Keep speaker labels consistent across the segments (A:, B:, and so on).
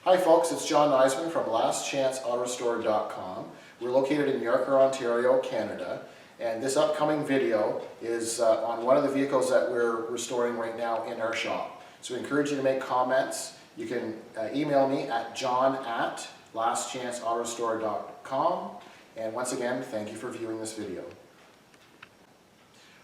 A: Hi folks, it's John Nizman from LastChanceAutoStore.com. We're located in Yorker, Ontario, Canada, and this upcoming video is on one of the vehicles that we're restoring right now in our shop. So we encourage you to make comments. You can email me at john@lastchanceautostore.com, and once again, thank you for viewing this video.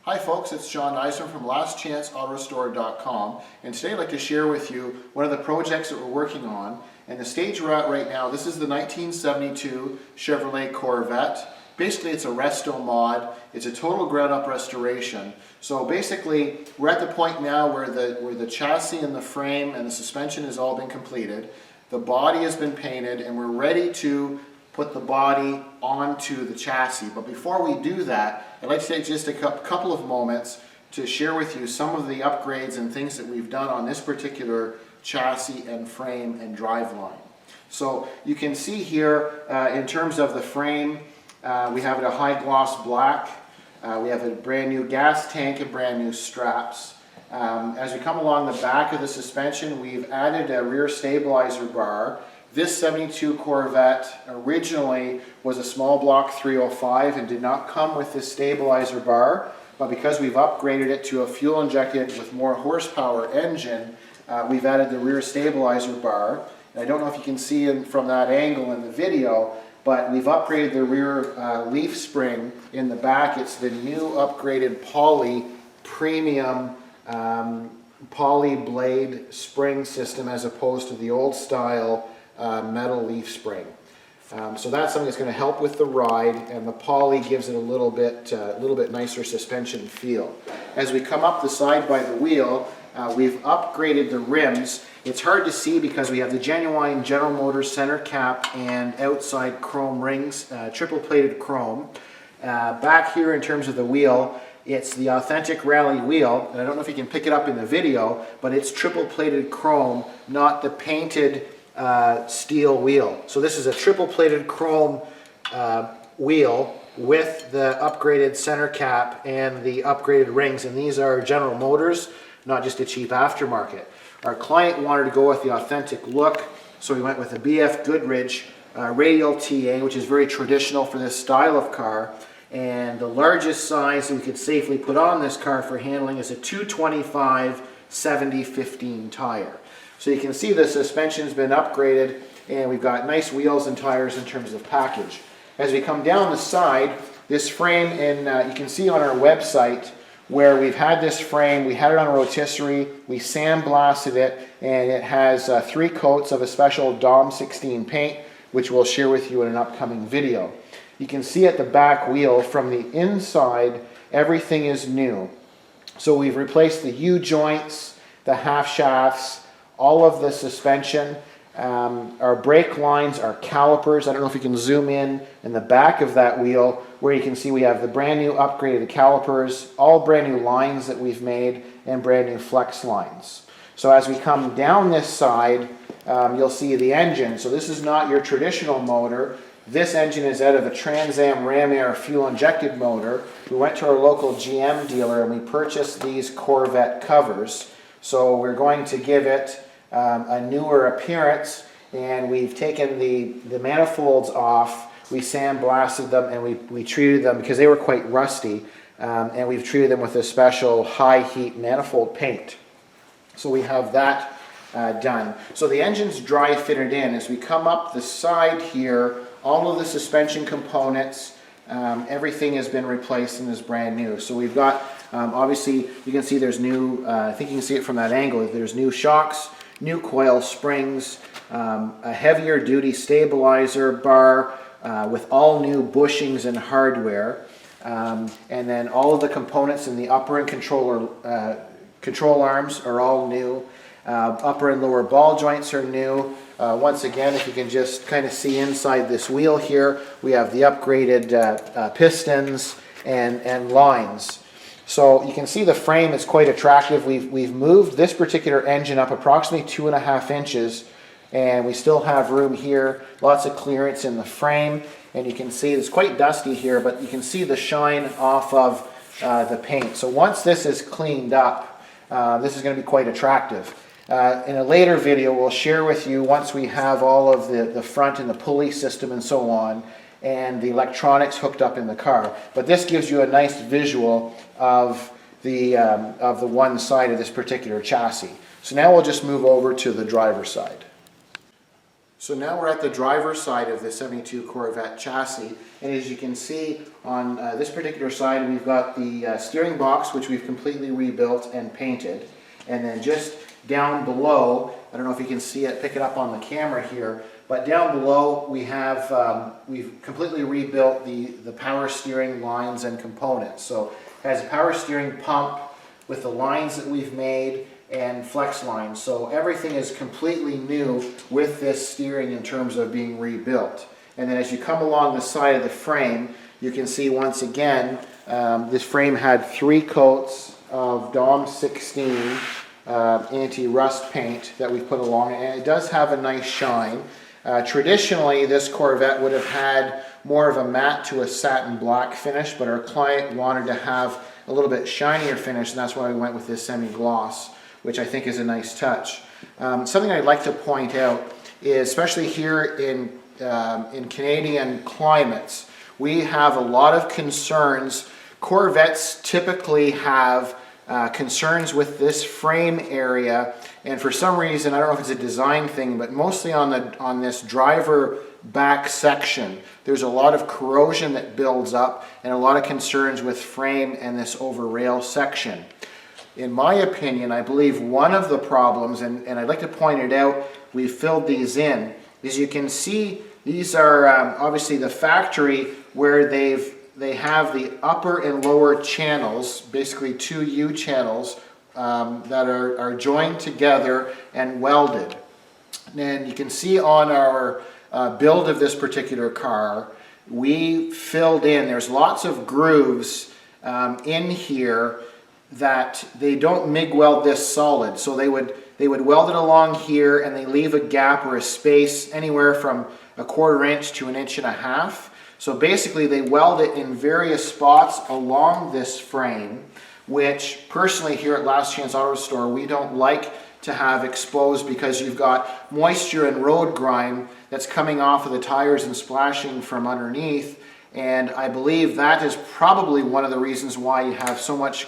A: Hi folks, it's John Nizman from LastChanceAutoStore.com, and today I'd like to share with you one of the projects that we're working on. And the stage we're at right now, this is the 1972 Chevrolet Corvette. Basically it's a resto mod, it's a total ground up restoration. So basically we're at the point now where the chassis and the frame and the suspension has all been completed. The body has been painted and we're ready to put the body onto the chassis. But before we do that, I'd like to take just a couple of moments to share with you some of the upgrades and things that we've done on this particular chassis and frame and driveline. So you can see here in terms of the frame, we have it a high gloss black. We have a brand new gas tank and brand new straps. As we come along the back of the suspension, we've added a rear stabilizer bar. This 72 Corvette originally was a small block 305 and did not come with this stabilizer bar, but because we've upgraded it to a fuel injected with more horsepower engine, we've added the rear stabilizer bar. And I don't know if you can see from that angle in the video, but we've upgraded the rear leaf spring in the back. It's the new upgraded poly premium poly blade spring system as opposed to the old style metal leaf spring. So that's something that's going to help with the ride, and the poly gives it a little bit nicer suspension feel. As we come up the side by the wheel, we've upgraded the rims. It's hard to see because we have the genuine General Motors center cap and outside chrome rings, triple plated chrome. Back here in terms of the wheel, it's the authentic rally wheel, and I don't know if you can pick it up in the video, but it's triple plated chrome, not the painted steel wheel. So this is a triple plated chrome wheel with the upgraded center cap and the upgraded rings, and these are General Motors, not just a cheap aftermarket. Our client wanted to go with the authentic look, so we went with a BF Goodrich radial TA, which is very traditional for this style of car. And the largest size that we could safely put on this car for handling is a 225/70/15 tire. So you can see the suspension's been upgraded, and we've got nice wheels and tires in terms of package. As we come down the side, this frame, and you can see on our website where we've had this frame, we had it on a rotisserie, we sandblasted it, and it has 3 coats of a special DOM 16 paint, which we'll share with you in an upcoming video. You can see at the back wheel from the inside, everything is new. So we've replaced the U-joints, the half shafts, all of the suspension. Our brake lines, our calipers, I don't know if you can zoom in the back of that wheel where you can see we have the brand new upgraded calipers, all brand new lines that we've made, and brand new flex lines. So as we come down this side, you'll see the engine. So this is not your traditional motor. This engine is out of a Trans Am Ram Air fuel injected motor. We went to our local GM dealer and we purchased these Corvette covers. So we're going to give it a newer appearance, and we've taken the manifolds off, we sandblasted them, and we treated them because they were quite rusty, and we've treated them with a special high heat manifold paint. So we have that done. So the engine's dry fitted in. As we come up the side here, all of the suspension components, everything has been replaced and is brand new. So we've got, obviously you can see there's new, I think you can see it from that angle, there's new shocks, new coil springs, a heavier duty stabilizer bar with all new bushings and hardware, and then all of the components in the upper and control arms are all new. Upper and lower ball joints are new. Once again, if you can just kind of see inside this wheel here, we have the upgraded pistons and lines. So you can see the frame is quite attractive. We've moved this particular engine up approximately 2.5 inches, and we still have room here, lots of clearance in the frame, and you can see it's quite dusty here, but you can see the shine off of the paint. So once this is cleaned up, this is going to be quite attractive. In a later video, we'll share with you, once we have all of the front and the pulley system and so on, and the electronics hooked up in the car. But this gives you a nice visual of the one side of this particular chassis. So now we'll just move over to the driver's side. So now we're at the driver's side of the 72 Corvette chassis, and as you can see on this particular side, we've got the steering box, which we've completely rebuilt and painted, and then just down below, I don't know if you can see it, pick it up on the camera here, but down below we have we've completely rebuilt the power steering lines and components. So it has a power steering pump with the lines that we've made and flex lines. So everything is completely new with this steering in terms of being rebuilt. And then as you come along the side of the frame, you can see once again, this frame had 3 coats of DOM 16 anti-rust paint that we've put along, and it does have a nice shine. Traditionally, this Corvette would have had more of a matte to a satin black finish, but our client wanted to have a little bit shinier finish, and that's why we went with this semi-gloss, which I think is a nice touch. Something I'd like to point out is, especially here in Canadian climates, we have a lot of concerns. Corvettes typically have concerns with this frame area, and for some reason, I don't know if it's a design thing, but mostly on this driver back section, there's a lot of corrosion that builds up and a lot of concerns with frame and this over rail section. In my opinion, I believe one of the problems, and I'd like to point it out, we filled these in, is you can see these are obviously the factory where they have the upper and lower channels, basically 2 U channels that are joined together and welded. And you can see on our build of this particular car, we filled in, there's lots of grooves in here that they don't MIG weld this solid. So they would weld it along here, and they leave a gap or a space anywhere from 1/4 inch to 1.5 inches. So basically they weld it in various spots along this frame, which personally here at Last Chance Auto Store we don't like to have exposed, because you've got moisture and road grime that's coming off of the tires and splashing from underneath. And I believe that is probably one of the reasons why you have so much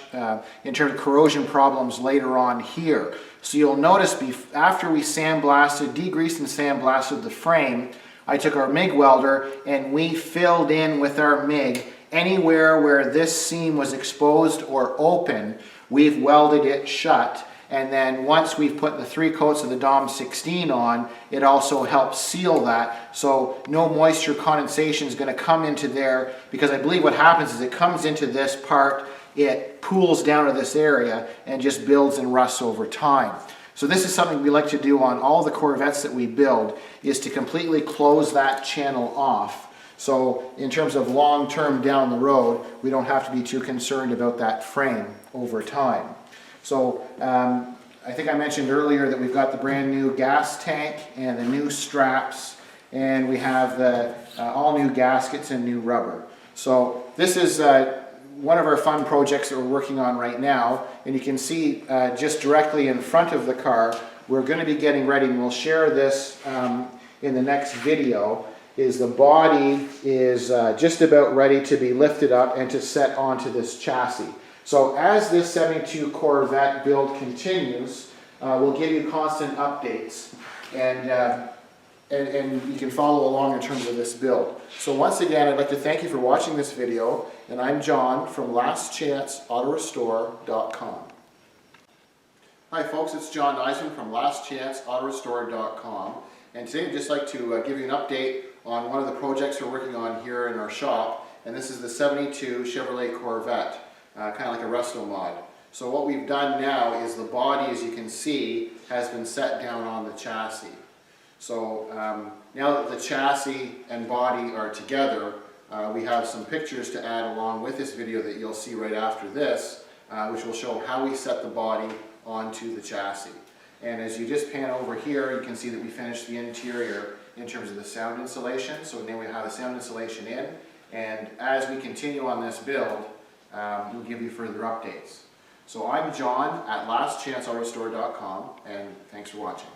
A: in terms of corrosion problems later on here. So you'll notice after we sandblasted, degreased and sandblasted the frame, I took our MIG welder and we filled in with our MIG anywhere where this seam was exposed or open. We've welded it shut. And then once we've put the 3 coats of the DOM 16 on, it also helps seal that, so no moisture condensation is going to come into there, because I believe what happens is it comes into this part, it pools down to this area and just builds and rusts over time. So this is something we like to do on all the Corvettes that we build, is to completely close that channel off. So in terms of long term down the road, we don't have to be too concerned about that frame over time. So I think I mentioned earlier that we've got the brand new gas tank and the new straps, and we have the all new gaskets and new rubber. So this is one of our fun projects that we're working on right now, and you can see just directly in front of the car, we're going to be getting ready, and we'll share this in the next video, is the body is just about ready to be lifted up and to set onto this chassis. So as this 72 Corvette build continues, we'll give you constant updates, and you can follow along in terms of this build. So once again, I'd like to thank you for watching this video, and I'm John from LastChanceAutorestore.com. Hi folks, it's John Nizman from LastChanceAutorestore.com, and today I'd just like to give you an update on one of the projects we're working on here in our shop, and this is the 72 Chevrolet Corvette. Kind of like a resto mod. So what we've done now is the body, as you can see, has been set down on the chassis. So now that the chassis and body are together, we have some pictures to add along with this video that you'll see right after this, which will show how we set the body onto the chassis. And as you just pan over here, you can see that we finished the interior in terms of the sound insulation. So now we have the sound insulation in, and as we continue on this build, we'll give you further updates. So I'm John at lastchanceautostore.com, and thanks for watching.